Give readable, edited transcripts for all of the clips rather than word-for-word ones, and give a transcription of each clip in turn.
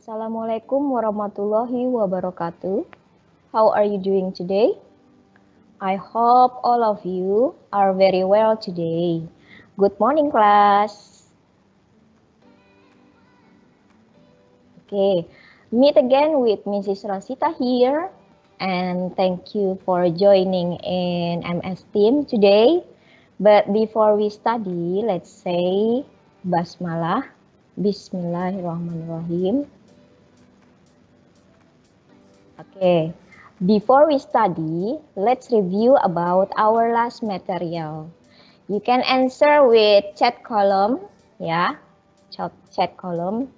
Assalamualaikum warahmatullahi wabarakatuh. How are you doing today? I hope all of you are very well today. Good morning, class. Okay, meet again with Mrs. Rosita here. And thank you for joining in MS Team today. But before we study, let's say Basmalah. Bismillahirrahmanirrahim. Okay, before we study, let's review about our last material. You can answer with chat column, ya, chat column.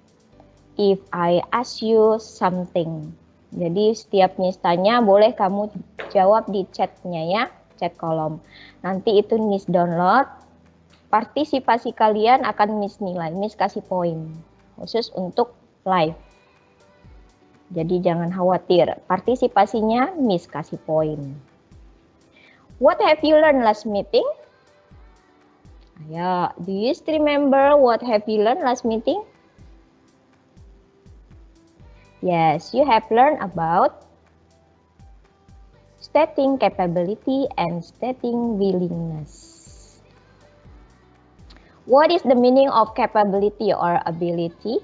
If I ask you something. Jadi setiap Miss tanya, boleh kamu jawab di chatnya ya, chat column. Nanti itu Miss download. Partisipasi kalian akan Miss nilai, Miss kasih poin. Khusus untuk live. Jadi jangan khawatir, partisipasinya Miss kasih poin. What have you learned last meeting? Ayo, do you still remember what have you learned last meeting? Yes, you have learned about stating capability and stating willingness. What is the meaning of capability or ability?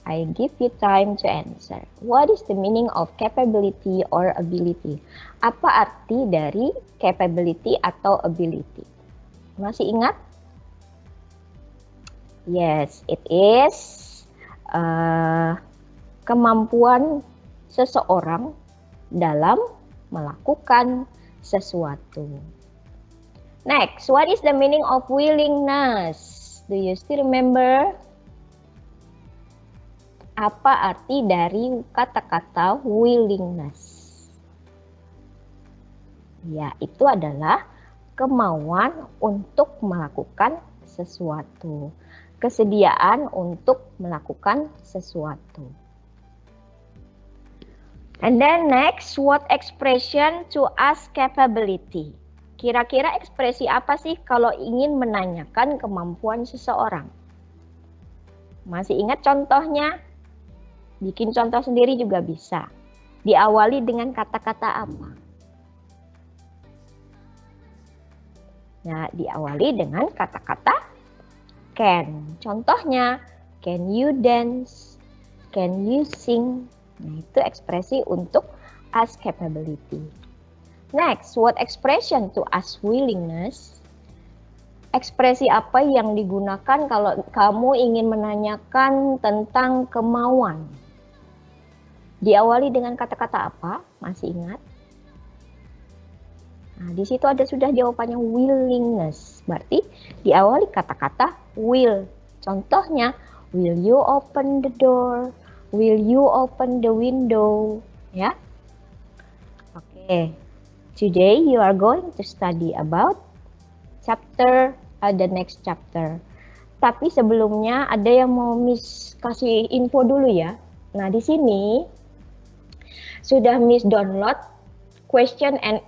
I give you time to answer. What is the meaning of capability or ability? Apa arti dari capability atau ability? Masih ingat? Yes, it is kemampuan seseorang dalam melakukan sesuatu. Next, what is the meaning of willingness? Do you still remember? Apa arti dari kata-kata willingness? Ya, itu adalah kemauan untuk melakukan sesuatu. Kesediaan untuk melakukan sesuatu. And then next, what expression to ask capability? Kira-kira ekspresi apa sih kalau ingin menanyakan kemampuan seseorang? Masih ingat contohnya? Bikin contoh sendiri juga bisa. Diawali dengan kata-kata apa? Nah, diawali dengan kata-kata can. Contohnya, can you dance? Can you sing? Nah, itu ekspresi untuk ask capability. Next, what expression to ask willingness? Ekspresi apa yang digunakan kalau kamu ingin menanyakan tentang kemauan? Diawali dengan kata-kata apa? Masih ingat? Nah, di situ ada sudah jawabannya willingness. Berarti diawali kata-kata will. Contohnya, will you open the door? Will you open the window? Ya. Oke. Today you are going to study about the next chapter. Tapi sebelumnya ada yang mau Miss kasih info dulu ya. Nah, di sini sudah Miss download question and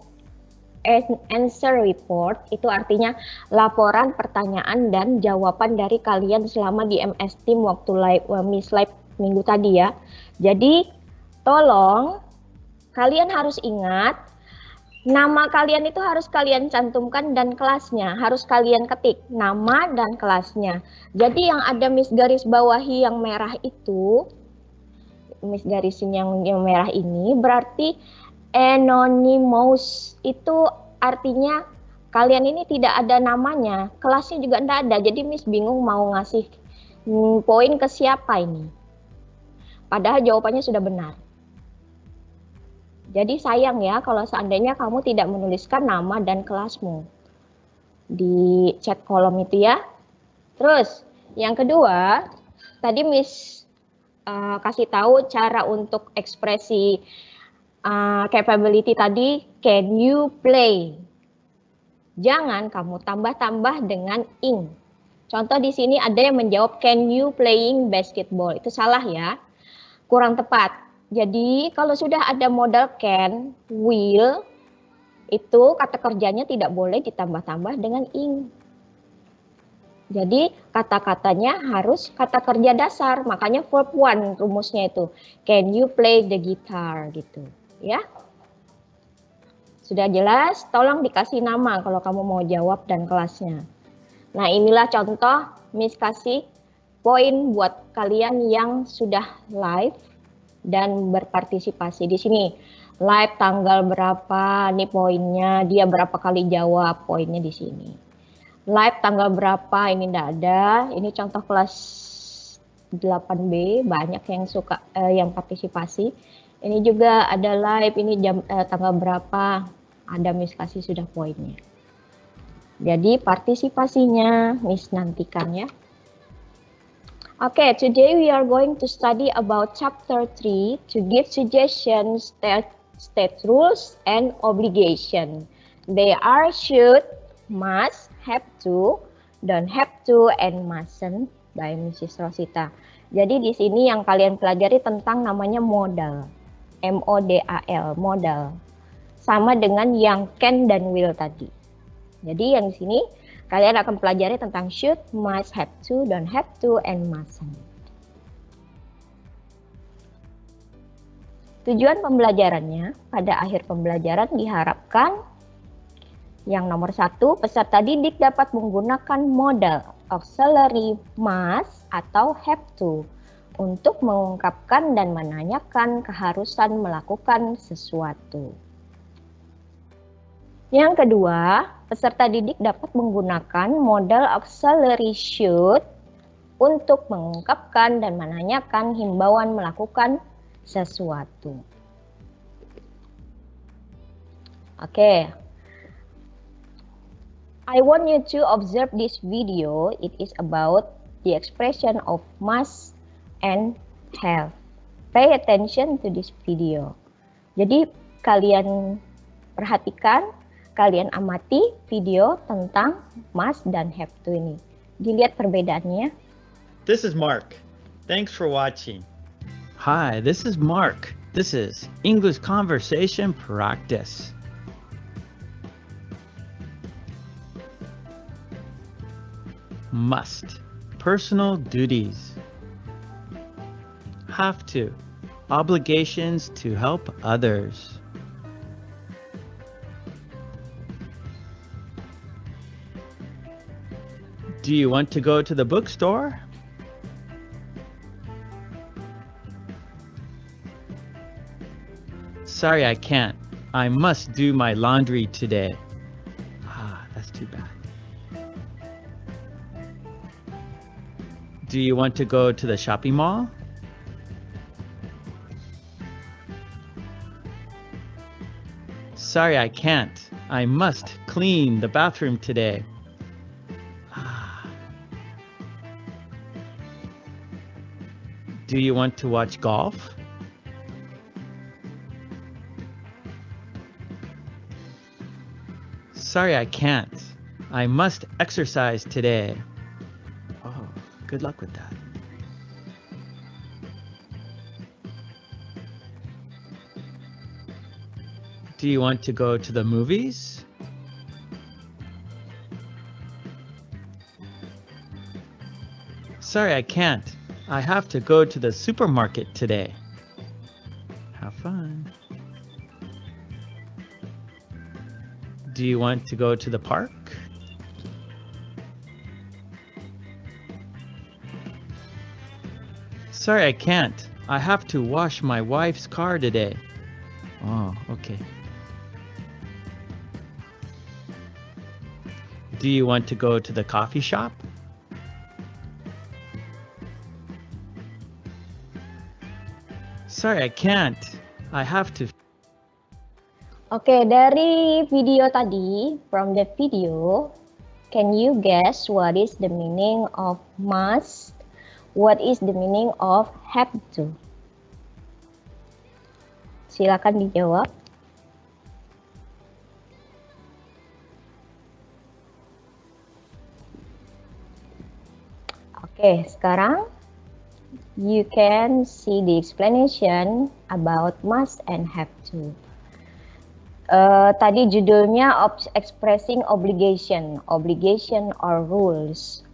answer report. Itu artinya laporan pertanyaan dan jawaban dari kalian selama di MS Team waktu Miss live minggu tadi ya. Jadi tolong kalian harus ingat, nama kalian itu harus kalian cantumkan dan kelasnya harus kalian ketik, nama dan kelasnya. Jadi yang ada Miss garis bawahi yang merah itu, Miss garisin yang merah ini berarti anonymous. Itu artinya kalian ini tidak ada namanya, kelasnya juga tidak ada. Jadi Miss bingung mau ngasih poin ke siapa ini. Padahal jawabannya sudah benar. Jadi sayang ya kalau seandainya kamu tidak menuliskan nama dan kelasmu di chat kolom itu ya. Terus yang kedua, tadi Miss kasih tahu cara untuk ekspresi capability tadi, can you play? Jangan kamu tambah-tambah dengan ing. Contoh di sini ada yang menjawab can you playing basketball. Itu salah ya. Kurang tepat. Jadi kalau sudah ada modal can, will, itu kata kerjanya tidak boleh ditambah-tambah dengan ing. Jadi kata-katanya harus kata kerja dasar, makanya verb one rumusnya itu. Can you play the guitar gitu, ya? Sudah jelas? Tolong dikasih nama kalau kamu mau jawab dan kelasnya. Nah, inilah contoh Miss kasih poin buat kalian yang sudah live dan berpartisipasi di sini. Live tanggal berapa, nih poinnya, dia berapa kali jawab, poinnya di sini. Live tanggal berapa, ini enggak ada. Ini contoh kelas 8B, banyak yang suka yang partisipasi. Ini juga ada live, ini jam tanggal berapa, ada Miss kasih sudah poinnya. Jadi partisipasinya Miss nantikan ya. Okay, today we are going to study about chapter 3 to give suggestions, state rules, and obligation. They are should, must, have to, don't have to, and mustn't by Mrs. Rosita. Jadi di sini yang kalian pelajari tentang namanya modal. M-O-D-A-L, modal. Sama dengan yang can dan will tadi. Jadi yang di sini kalian akan pelajari tentang should, must, have to, don't have to, and mustn't. Tujuan pembelajarannya, pada akhir pembelajaran diharapkan yang nomor 1, peserta didik dapat menggunakan modal auxiliary must atau have to untuk mengungkapkan dan menanyakan keharusan melakukan sesuatu. Yang kedua, peserta didik dapat menggunakan modal auxiliary should untuk mengungkapkan dan menanyakan himbauan melakukan sesuatu. Oke. I want you to observe this video. It is about the expression of must and have. Pay attention to this video. Jadi kalian perhatikan, kalian amati video tentang must dan have to ini. Dilihat perbedaannya. This is Mark. Thanks for watching. Hi, this is Mark. This is English Conversation Practice. Must, personal duties. Have to, obligations to help others. Do you want to go to the bookstore? Sorry, I can't. I must do my laundry today. That's too bad. Do you want to go to the shopping mall? Sorry, I can't. I must clean the bathroom today. Do you want to watch golf? Sorry, I can't. I must exercise today. Oh, good luck with that. Do you want to go to the movies? Sorry, I can't. I have to go to the supermarket today. Have fun. Do you want to go to the park? Sorry, I can't. I have to wash my wife's car today. Oh, okay. Do you want to go to the coffee shop? Sorry, I can't. I have to. Oke, dari video tadi, from the video, can you guess what is the meaning of must? What is the meaning of have to? Silakan dijawab. Oke, sekarang you can see the explanation about must and have to. Tadi judulnya expressing obligation or rules.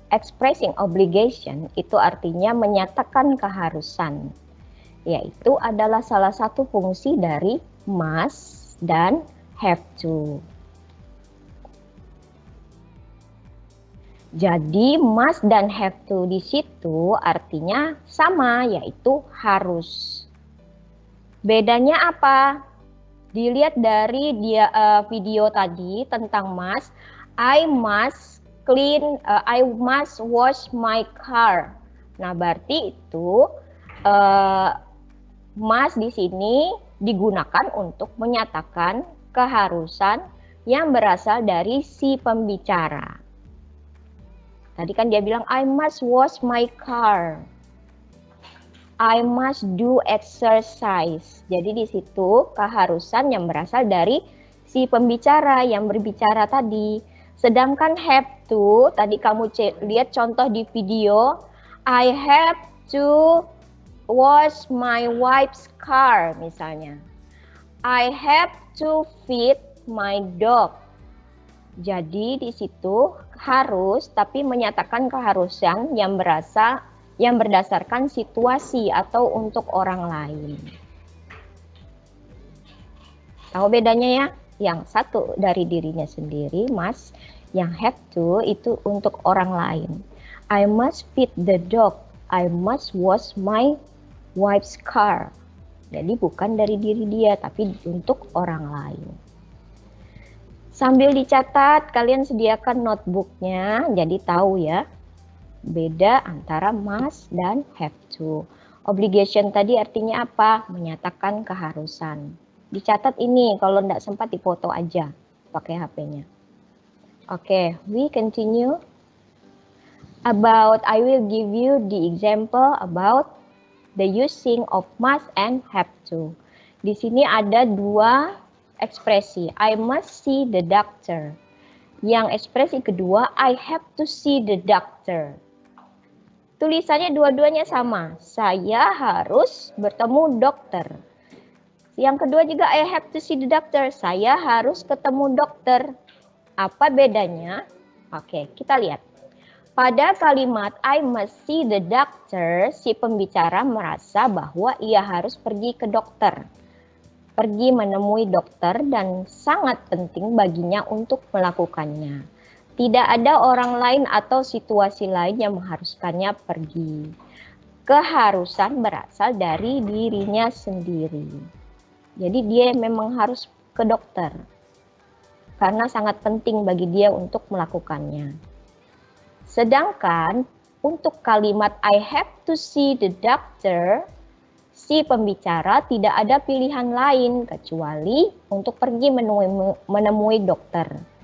expressing obligation itu artinya menyatakan keharusan, yaitu adalah salah satu fungsi dari must dan have to. Jadi must dan have to di situ artinya sama, yaitu harus. Bedanya apa? Dilihat dari video tadi tentang must, I must wash my car. Nah, berarti itu must di sini digunakan untuk menyatakan keharusan yang berasal dari si pembicara. Tadi kan dia bilang I must wash my car. I must do exercise. Jadi di situ keharusan yang berasal dari si pembicara yang berbicara tadi. Sedangkan have to, tadi kamu lihat contoh di video, I have to wash my wife's car misalnya. I have to feed my dog. Jadi di situ harus tapi menyatakan keharusan yang berdasarkan situasi atau untuk orang lain. Tahu bedanya ya? Yang satu dari dirinya sendiri, must. Yang have to itu untuk orang lain. I must feed the dog. I must wash my wife's car. Jadi bukan dari diri dia, tapi untuk orang lain. Sambil dicatat, kalian sediakan notebooknya, jadi tahu ya. Beda antara must dan have to. Obligation tadi artinya apa? Menyatakan keharusan. Dicatat ini, kalau tidak sempat dipoto aja pakai HP-nya. Oke, we continue. I will give you the example about the using of must and have to. Di sini ada dua ekspresi. I must see the doctor. Yang ekspresi kedua, I have to see the doctor. Tulisannya dua-duanya sama. Saya harus bertemu dokter. Yang kedua juga I have to see the doctor. Saya harus ketemu dokter. Apa bedanya? Oke, kita lihat. Pada kalimat I must see the doctor, si pembicara merasa bahwa ia harus pergi ke dokter. Pergi menemui dokter dan sangat penting baginya untuk melakukannya. Tidak ada orang lain atau situasi lain yang mengharuskannya pergi. Keharusan berasal dari dirinya sendiri. Jadi dia memang harus ke dokter. Karena sangat penting bagi dia untuk melakukannya. Sedangkan untuk kalimat I have to see the doctor, si pembicara tidak ada pilihan lain kecuali untuk pergi menemui dokter.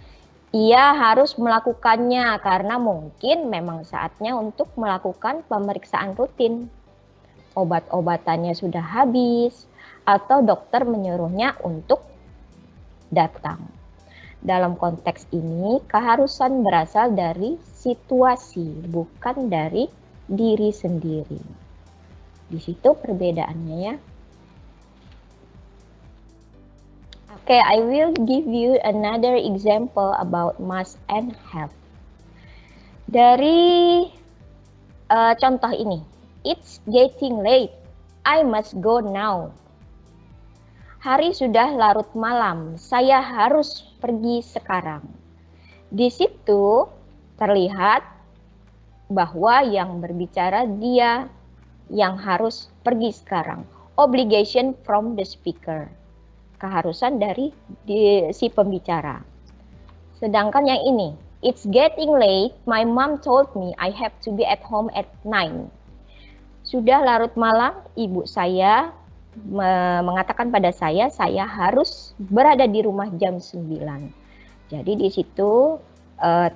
Ia harus melakukannya karena mungkin memang saatnya untuk melakukan pemeriksaan rutin. Obat-obatannya sudah habis atau dokter menyuruhnya untuk datang. Dalam konteks ini, keharusan berasal dari situasi, bukan dari diri sendiri. Di situ perbedaannya ya. Okay, I will give you another example about must and have. Dari contoh ini, it's getting late. I must go now. Hari sudah larut malam. Saya harus pergi sekarang. Di situ terlihat bahwa yang berbicara dia yang harus pergi sekarang. Obligation from the speaker. Keharusan dari si pembicara. Sedangkan yang ini, it's getting late, my mom told me I have to be at home at 9. Sudah larut malam, ibu saya mengatakan pada saya harus berada di rumah jam 9. Jadi di situ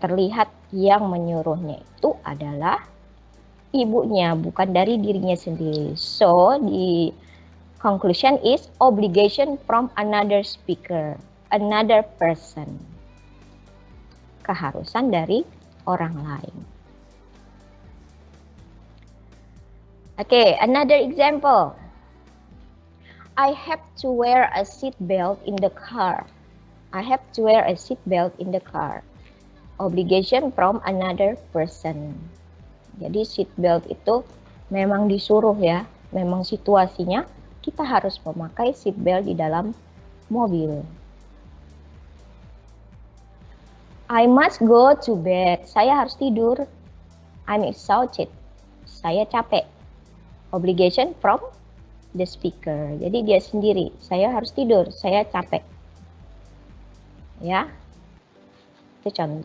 terlihat yang menyuruhnya itu adalah ibunya, bukan dari dirinya sendiri. So, the conclusion is obligation from another speaker, another person. Keharusan dari orang lain. Okay, another example. I have to wear a seat belt in the car. I have to wear a seat belt in the car. obligation from another person. Jadi seat belt itu memang disuruh ya, memang situasinya kita harus memakai seat belt di dalam mobil. I must go to bed. Saya harus tidur. I'm exhausted. Saya capek. Obligation from the speaker. Jadi dia sendiri. Saya harus tidur. Saya capek. Ya.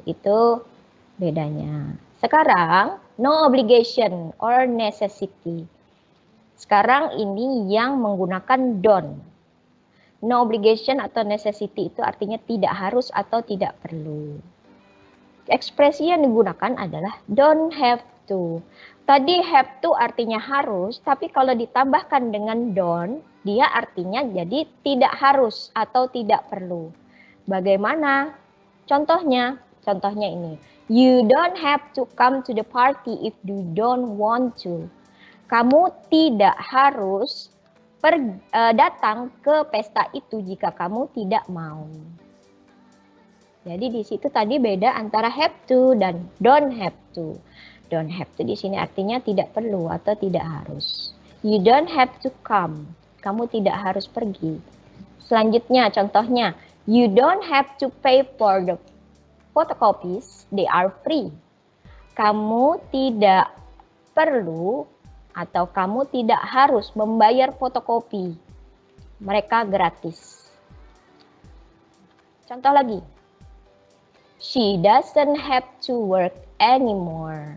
Itu bedanya. Sekarang no obligation or necessity. Sekarang ini yang menggunakan don't. No obligation atau necessity itu artinya tidak harus atau tidak perlu. Ekspresi yang digunakan adalah don't have to. Tadi have to artinya harus, tapi kalau ditambahkan dengan don't, dia artinya jadi tidak harus atau tidak perlu. Bagaimana? Contohnya ini. You don't have to come to the party if you don't want to. Kamu tidak harus datang ke pesta itu jika kamu tidak mau. Jadi di situ tadi beda antara have to dan don't have to. Don't have to di sini artinya tidak perlu atau tidak harus. You don't have to come. Kamu tidak harus pergi. Selanjutnya contohnya, you don't have to pay for the photocopies. They are free. Kamu tidak perlu atau kamu tidak harus membayar fotokopi. Mereka gratis. Contoh lagi. She doesn't have to work anymore.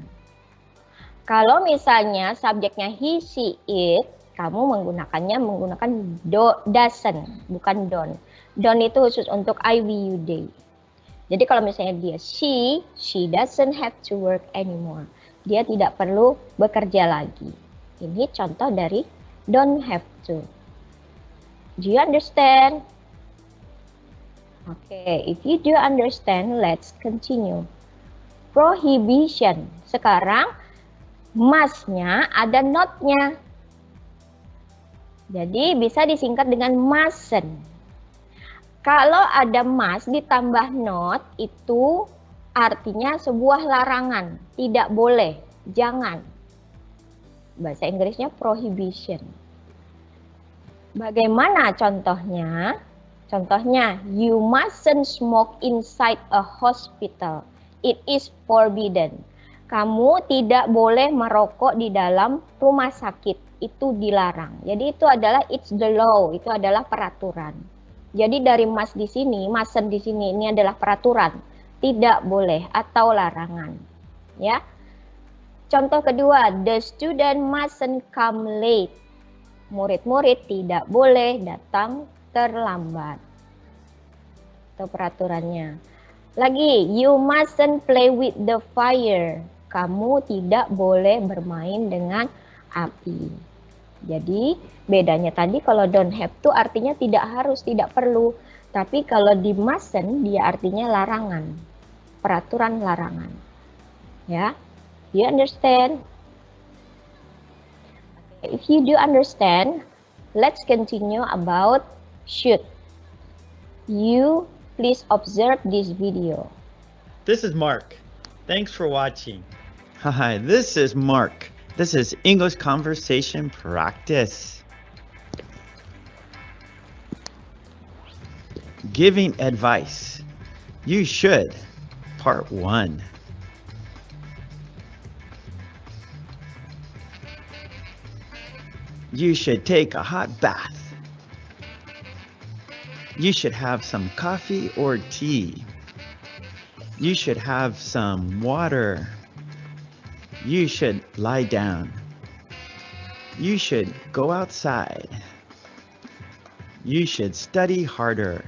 Kalau misalnya subjeknya he, she, it, kamu menggunakan doesn't, bukan don't. Don't itu khusus untuk I, we, you, they. Jadi kalau misalnya dia she doesn't have to work anymore. Dia tidak perlu bekerja lagi. Ini contoh dari don't have to. Do you understand? Okay, if you do understand, let's continue. Prohibition. Sekarang must-nya ada not-nya. Jadi bisa disingkat dengan mustn't. Kalau ada must ditambah not, itu artinya sebuah larangan. Tidak boleh, jangan. Bahasa Inggrisnya prohibition. Bagaimana contohnya? Contohnya, you mustn't smoke inside a hospital. It is forbidden. Kamu tidak boleh merokok di dalam rumah sakit. Itu dilarang. Jadi itu adalah it's the law. Itu adalah peraturan. Jadi dari must di sini, mustn't di sini ini adalah peraturan. Tidak boleh atau larangan. Ya. Contoh kedua, the student mustn't come late. Murid-murid tidak boleh datang terlambat. Itu peraturannya. Lagi, you mustn't play with the fire. Kamu tidak boleh bermain dengan api. Jadi, bedanya tadi kalau don't have to artinya tidak harus, tidak perlu. Tapi kalau di mustn't dia artinya larangan. Peraturan larangan. Ya. You understand? If you do understand, let's continue about should. You please observe this video. This is Mark. Thanks for watching. Hi, this is Mark. This is English conversation practice. Giving advice. You should. Part 1. You should take a hot bath. You should have some coffee or tea. You should have some water. You should lie down. You should go outside. You should study harder.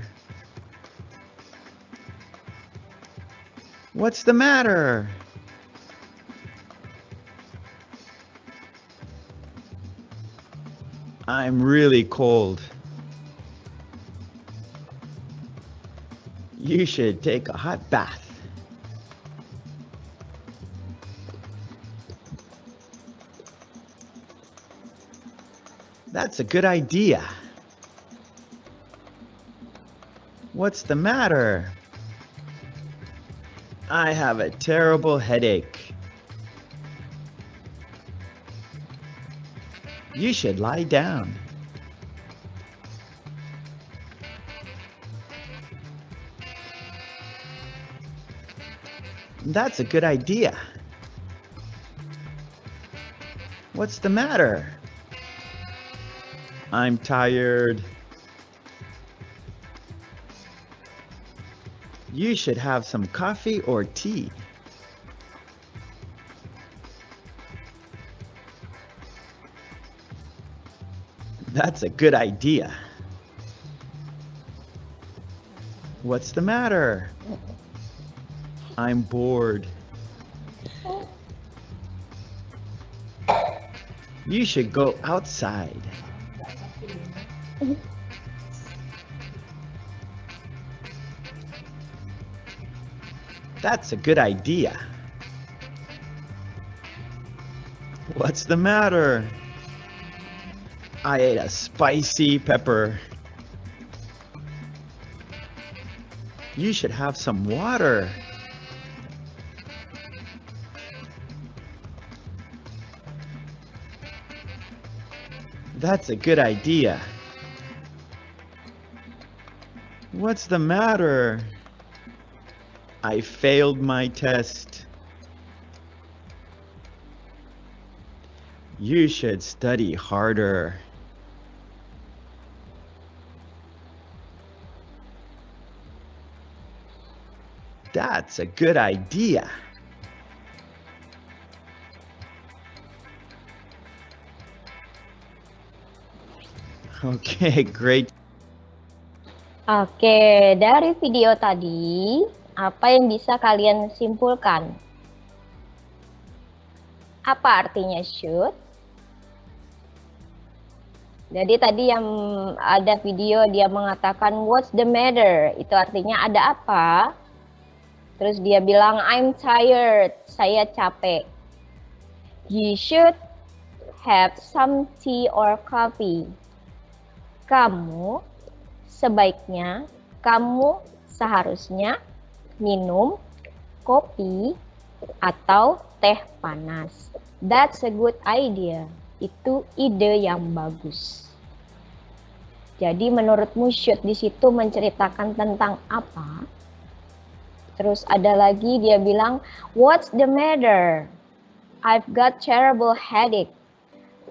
What's the matter? I'm really cold. You should take a hot bath. That's a good idea. What's the matter? I have a terrible headache. You should lie down. That's a good idea. What's the matter? I'm tired. You should have some coffee or tea. That's a good idea. What's the matter? I'm bored. You should go outside. That's a good idea. What's the matter? I ate a spicy pepper. You should have some water. That's a good idea. What's the matter? I failed my test. You should study harder. That's a good idea. Okay, great. Oke, dari video tadi, apa yang bisa kalian simpulkan? Apa artinya should? Jadi tadi yang ada video dia mengatakan what's the matter? Itu artinya ada apa? Terus dia bilang I'm tired, saya capek. You should have some tea or coffee. Kamu sebaiknya, kamu seharusnya minum kopi atau teh panas. That's a good idea. Itu ide yang bagus. Jadi menurutmu should di situ menceritakan tentang apa? Terus ada lagi dia bilang, what's the matter? I've got terrible headache.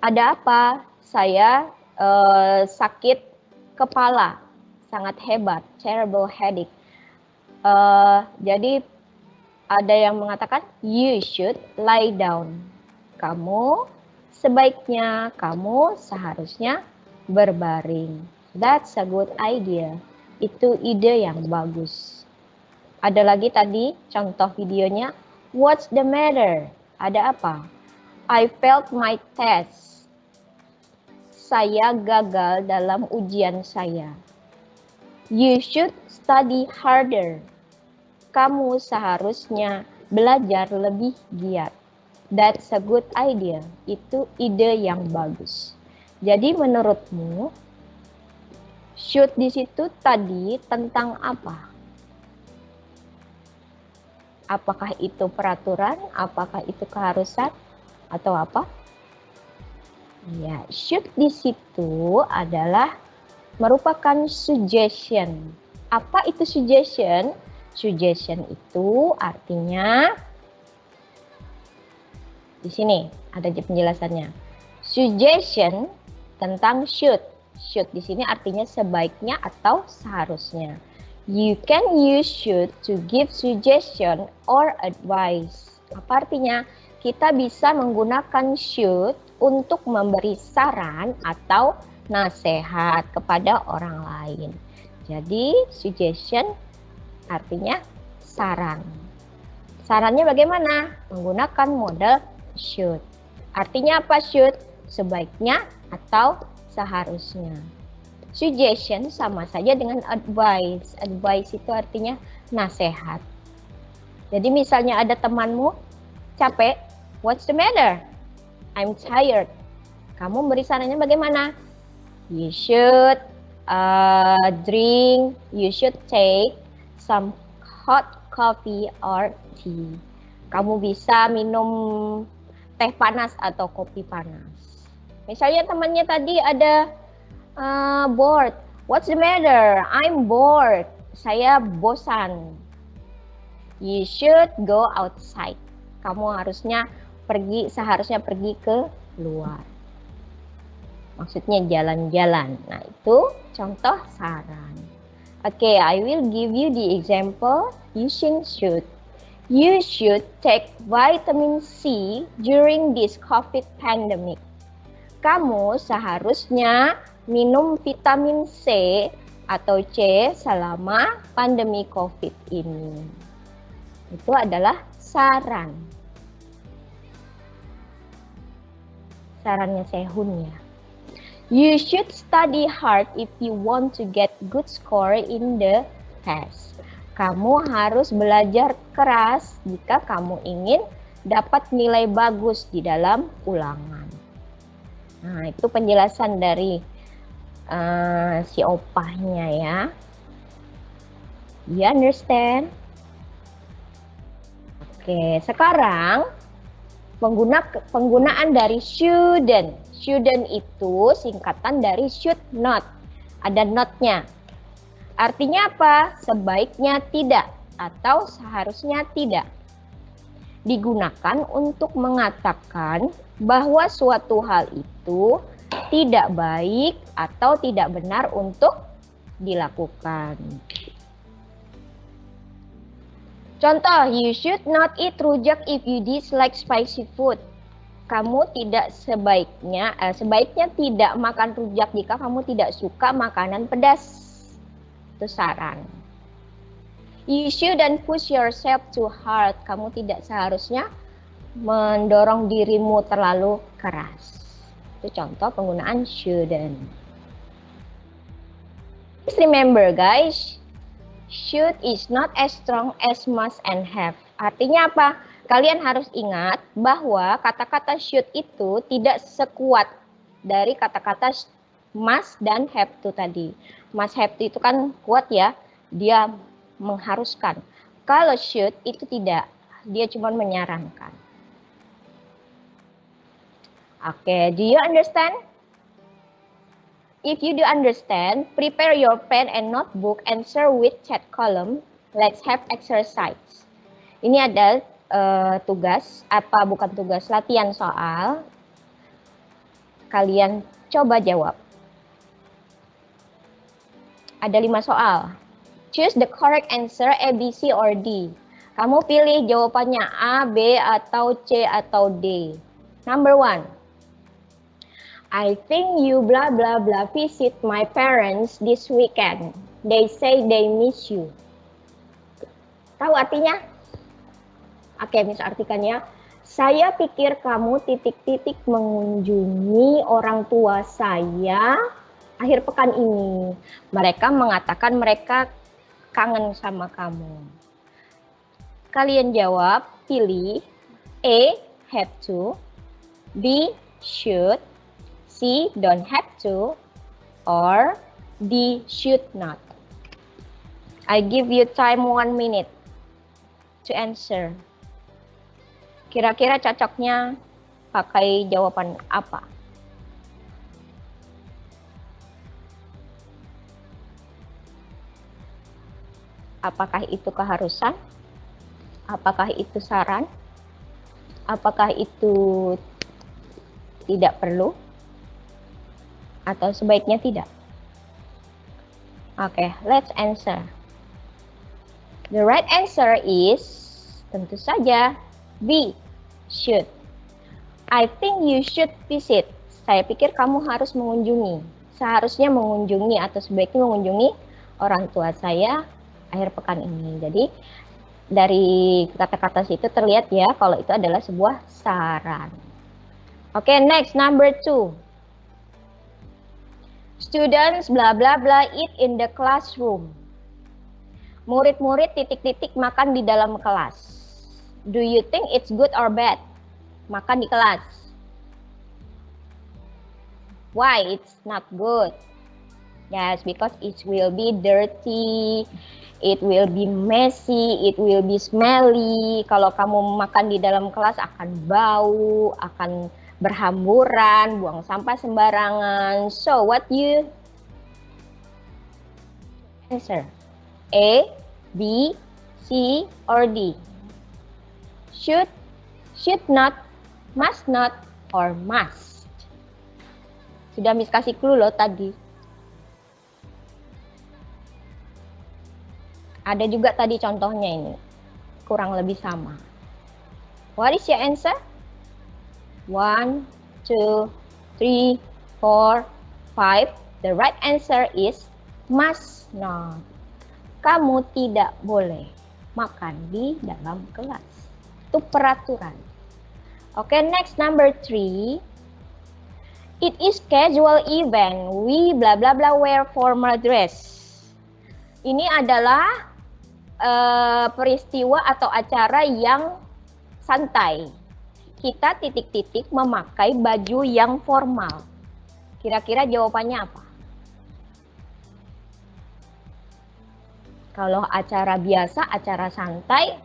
Ada apa? Saya sakit kepala, sangat hebat, terrible headache. Jadi ada yang mengatakan you should lie down. Kamu sebaiknya, kamu seharusnya berbaring. That's a good idea. Itu ide yang bagus. Ada lagi tadi contoh videonya, what's the matter? Ada apa? I failed my test. Saya gagal dalam ujian saya. You should study harder. Kamu seharusnya belajar lebih giat. That's a good idea. Itu ide yang bagus. Jadi menurutmu should di situ tadi tentang apa? Apakah itu peraturan? Apakah itu keharusan? Atau apa? Ya, should di situ adalah merupakan suggestion. Apa itu suggestion? Suggestion itu artinya di sini ada penjelasannya. Suggestion tentang should. Should di sini artinya sebaiknya atau seharusnya. You can use should to give suggestion or advice. Apa artinya? Kita bisa menggunakan should untuk memberi saran atau nasihat kepada orang lain. Jadi suggestion artinya saran. Sarannya bagaimana? Menggunakan model should. Artinya apa should? Sebaiknya atau seharusnya. Suggestion sama saja dengan advice. Advice itu artinya nasihat. Jadi misalnya ada temanmu capek, what's the matter? I'm tired. Kamu beri sarannya bagaimana? You should you should take some hot coffee or tea. Kamu bisa minum teh panas atau kopi panas. Misalnya temannya tadi ada bored. What's the matter? I'm bored. Saya bosan. You should go outside. Kamu seharusnya pergi ke luar. Maksudnya jalan-jalan. Nah, itu contoh saran. Okay, I will give you the example using should. You should take vitamin C during this COVID pandemic. Kamu seharusnya minum vitamin C atau C selama pandemi COVID ini. Itu adalah saran. Sarannya Sehun ya. You should study hard if you want to get good score in the test. Kamu harus belajar keras jika kamu ingin dapat nilai bagus di dalam ulangan. Nah, itu penjelasan dari si opahnya ya. You understand? Oke, sekarang penggunaan dari shouldn't. Shouldn't itu singkatan dari should not. Ada not-nya. Artinya apa? Sebaiknya tidak atau seharusnya tidak. Digunakan untuk mengatakan bahwa suatu hal itu tidak baik atau tidak benar untuk dilakukan. Contoh, you should not eat rujak if you dislike spicy food. Kamu sebaiknya tidak makan rujak jika kamu tidak suka makanan pedas. Itu saran. You shouldn't push yourself too hard. Kamu tidak seharusnya mendorong dirimu terlalu keras. Itu contoh penggunaan shouldn't. Please remember guys, should is not as strong as must and have. Artinya apa? Kalian harus ingat bahwa kata-kata should itu tidak sekuat dari kata-kata must dan have to tadi. Must have to itu kan kuat ya, dia mengharuskan. Kalau should itu tidak, dia cuma menyarankan. Oke, do you understand? If you do understand, prepare your pen and notebook, answer with chat column. Let's have exercise. Ini ada latihan soal. Kalian coba jawab. Ada 5 soal. Choose the correct answer A, B, C, or D. Kamu pilih jawabannya A, B, atau C, atau D. Number 1. I think you blah blah blah visit my parents this weekend. They say they miss you. Tahu artinya? Oke, Miss artikannya. Saya pikir kamu titik-titik mengunjungi orang tua saya akhir pekan ini. Mereka mengatakan mereka kangen sama kamu. Kalian jawab, pilih A, have to, B, should, C, don't have to, or D, should not. I give you time 1 minute to answer. Kira-kira cocoknya pakai jawaban apa? Apakah itu keharusan? Apakah itu saran? Apakah itu tidak perlu? Atau sebaiknya tidak? Oke, let's answer. The right answer is tentu saja B, should. I think you should visit. Saya pikir kamu harus mengunjungi. Seharusnya mengunjungi atau sebaiknya mengunjungi orang tua saya akhir pekan ini. Jadi dari kata-kata situ terlihat ya kalau itu adalah sebuah saran. Oke, next number 2. Students bla bla bla eat in the classroom. Murid-murid titik-titik makan di dalam kelas. Do you think it's good or bad? Makan di kelas. Why it's not good? Yes, because it will be dirty, it will be messy, it will be smelly. Kalau kamu makan di dalam kelas akan bau, akan berhamburan, buang sampah sembarangan. So, what you answer? A, B, C, or D? Should not, must not, or must? Sudah Miss kasih clue loh tadi. Ada juga tadi contohnya ini. Kurang lebih sama. What is your answer? 1, 2, 3, 4, 5. The right answer is must not. Kamu tidak boleh makan di dalam kelas. Itu peraturan. Oke, next number 3. It is casual event. We bla bla bla wear formal dress. Ini adalah peristiwa atau acara yang santai. Kita titik-titik memakai baju yang formal. Kira-kira jawabannya apa? Kalau acara biasa, acara santai,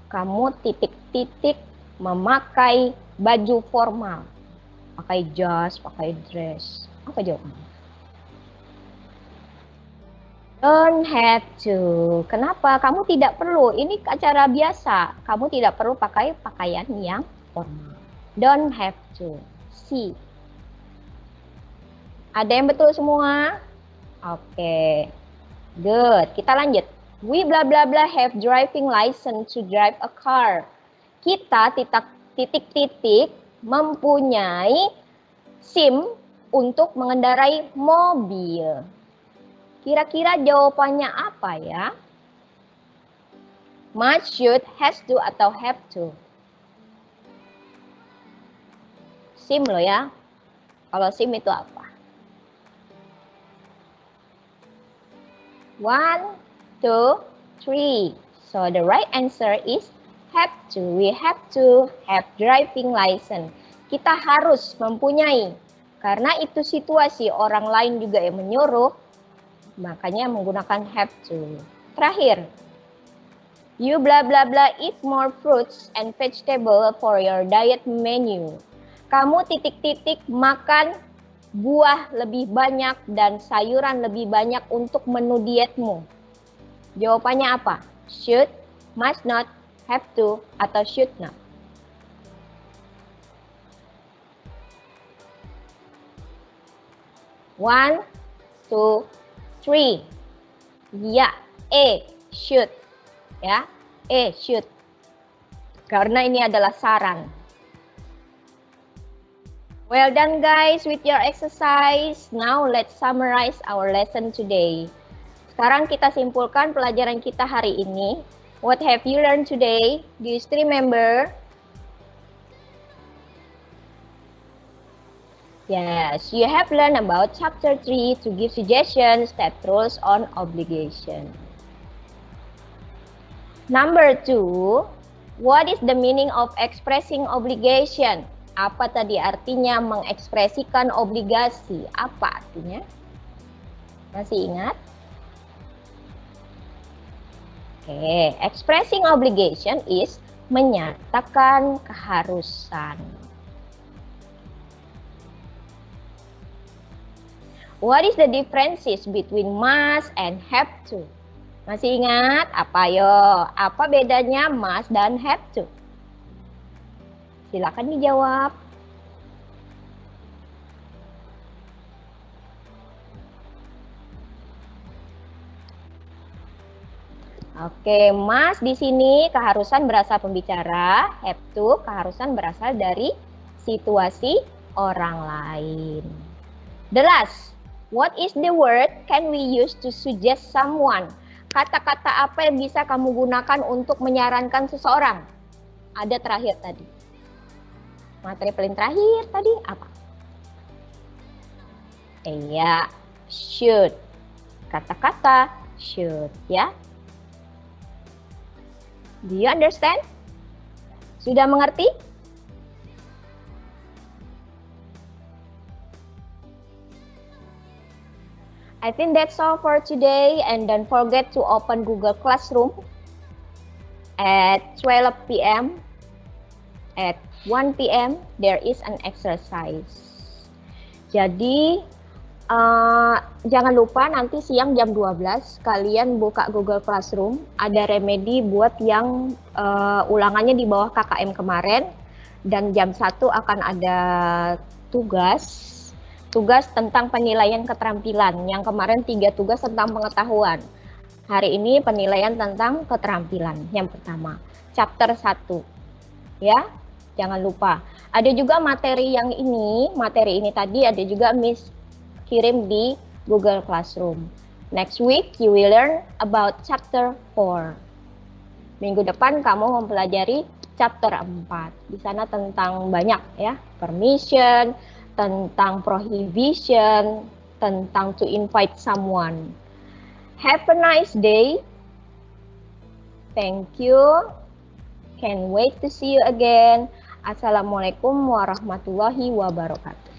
kamu titik-titik memakai baju formal. Pakai jas, pakai dress. Apa jawabannya? Don't have to. Kenapa? Kamu tidak perlu. Ini acara biasa. Kamu tidak perlu pakai pakaian yang formal. Don't have to. C. Ada yang betul semua? Oke. Good. Kita lanjut. We bla bla bla have driving license to drive a car. Kita titik-titik mempunyai SIM untuk mengendarai mobil. Kira-kira jawabannya apa ya? Must, should, has to, atau have to? SIM loh ya. Kalau SIM itu apa? 1, 2, 3. So the right answer is have to. We have to have driving license. Kita harus mempunyai. Karena itu situasi orang lain juga yang menyuruh. Makanya menggunakan have to. Terakhir. You bla bla bla eat more fruits and vegetable for your diet menu. Kamu titik-titik makan buah lebih banyak dan sayuran lebih banyak untuk menu dietmu. Jawabannya apa? Should, must not, have to, atau should not? One, two, 3. Ya, A, should. Ya, A, should. Karena ini adalah saran. Well done guys with your exercise. Now let's summarize our lesson today. Sekarang kita simpulkan pelajaran kita hari ini. What have you learned today? Do you still remember? Yes, you have learned about chapter 3 to give suggestions, set rules on obligation. Number 2, what is the meaning of expressing obligation? Apa tadi artinya mengekspresikan obligasi? Apa artinya? Masih ingat? Oke, expressing obligation is menyatakan keharusan. What is the differences between must and have to? Masih ingat? Apa yo? Apa bedanya must dan have to? Silakan dijawab. Oke, must di sini keharusan berasal pembicara, have to keharusan berasal dari situasi orang lain. The last. What is the word can we use to suggest someone? Kata-kata apa yang bisa kamu gunakan untuk menyarankan seseorang? Ada terakhir tadi. Materi paling terakhir tadi apa? Iya, should. Kata-kata should, ya. Do you understand? Sudah mengerti? I think that's all for today, and don't forget to open Google Classroom at 12 p.m. At 1 p.m. there is an exercise. Jadi jangan lupa nanti siang jam 12 kalian buka Google Classroom, ada remedi buat yang ulangannya di bawah KKM kemarin, dan jam 1 akan ada tugas tentang penilaian keterampilan. Yang kemarin 3 tugas tentang pengetahuan. Hari ini penilaian tentang keterampilan yang pertama, chapter 1. Ya, jangan lupa. Ada juga materi ini tadi ada juga Miss kirim di Google Classroom. Next week you will learn about chapter 4. Minggu depan kamu mempelajari chapter 4. Di sana tentang banyak ya, permission, tentang prohibition, tentang to invite someone. Have a nice day. Thank you. Can't wait to see you again. Assalamualaikum warahmatullahi wabarakatuh.